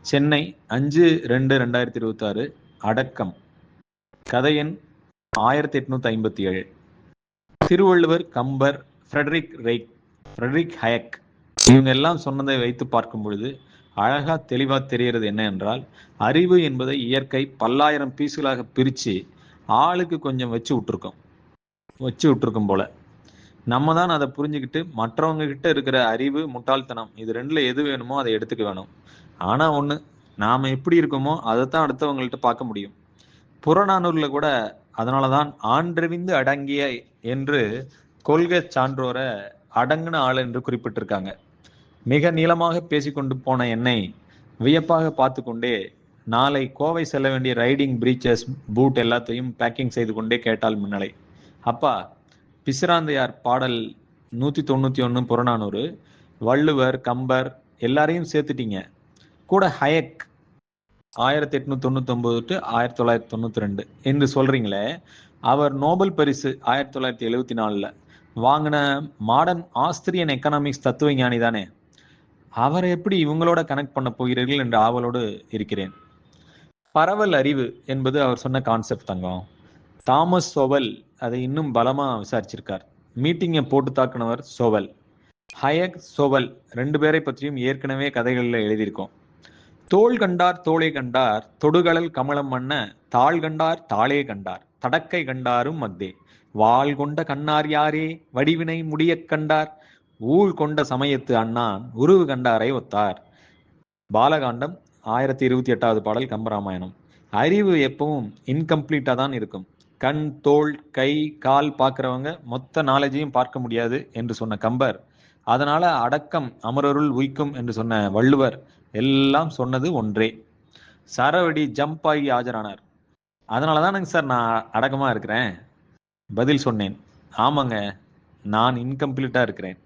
சென்னை 5/2/2026. அடக்கம். கதை எண் 1857. திருவள்ளுவர், கம்பர், ஃப்ரெட்ரிக் ஹயக் இவங்க எல்லாம் சொன்னதை வைத்து பார்க்கும் பொழுது அழகா தெளிவா தெரிகிறது என்ன என்றால், அறிவு என்பதை இயற்கை பல்லாயிரம் பீஸுகளாக பிரிச்சு ஆளுக்கு கொஞ்சம் வச்சு விட்டுருக்கும் போல. நம்ம தான் அதை புரிஞ்சுக்கிட்டு மற்றவங்க கிட்ட இருக்கிற அறிவு, முட்டாள்தனம் இது ரெண்டுல எது வேணுமோ அதை எடுத்துக்க வேணும். ஆனா ஒண்ணு, நாம எப்படி இருக்கோமோ அதைத்தான் அடுத்தவங்கள்ட்ட பார்க்க முடியும். புறநானூர்ல கூட அதனாலதான் ஆன்றறிந்து அடங்கிய என்று கொள்கை சான்றோரை அடங்குன ஆள் என்று குறிப்பிட்டிருக்காங்க. மிக நீளமாக பேசிக்கொண்டு போன என்னை வியப்பாக பார்த்து கொண்டே நாளை கோவை செல்ல வேண்டிய ரைடிங் பிரீச்சஸ் பூட் எல்லாத்தையும் பேக்கிங் செய்து கொண்டே கேட்டாள் மின்னலை. அப்பா, பிசிராந்தையார் பாடல் 191 புறநானூறு, வள்ளுவர், கம்பர் எல்லாரையும் சேர்த்துட்டீங்க, கூட ஹயக் 1899 to 1992 என்று சொல்றீங்களே, அவர் நோபல் பரிசு 1974 வாங்கின மாடர்ன் ஆஸ்திரியன் எக்கனாமிக்ஸ் தத்துவ ஞானி தானே. அவரை எப்படி இவங்களோட கனெக்ட் பண்ண போகிறீர்கள் என்று ஆவலோடு இருக்கிறேன். பரவல் அறிவு என்பது அவர் சொன்ன கான்செப்ட் தங்கம். தாமஸ் சோவல் அதை இன்னும் பலமா விசாரிச்சிருக்கார். மீட்டிங்கை போட்டு தாக்குனவர் சோவல். ஹயக், சோவல் ரெண்டு பேரை பற்றியும் ஏற்கனவே கதைகளில் எழுதியிருக்கோம். தோள் கண்டார் தோளே கண்டார், தொடுகளல் கமலம் மன்ன, தாள் கண்டார் தாளே கண்டார், தடக்கை கண்டாரும் மக்தே, வாள் கொண்ட கண்ணார் யாரே, வடிவினை முடியக் கண்டார், ஊழ் கொண்ட சமயத்து அண்ணான் உருவு கண்டாரை ஒத்தார். பாலகாண்டம் 1028வது பாடல், கம்பராமாயணம். அறிவு எப்பவும் இன்கம்ப்ளீட்டா தான் இருக்கும். கண், தோள், கை, கால் பார்க்கிறவங்க மொத்த நாலேஜையும் பார்க்க முடியாது என்று சொன்ன கம்பர், அதனால அடக்கம் அமரருள் உய்க்கும் என்று சொன்ன வள்ளுவர் எல்லாம் சொன்னது ஒன்றே. சரவடி ஜம்ப் ஆகி ஆஜரானார். அதனாலதானுங்க சார் நான் அடக்கமா இருக்கிறேன். பதில் சொன்னேன். ஆமாங்க, நான் இன்கம்ப்ளீட்டா இருக்கிறேன்.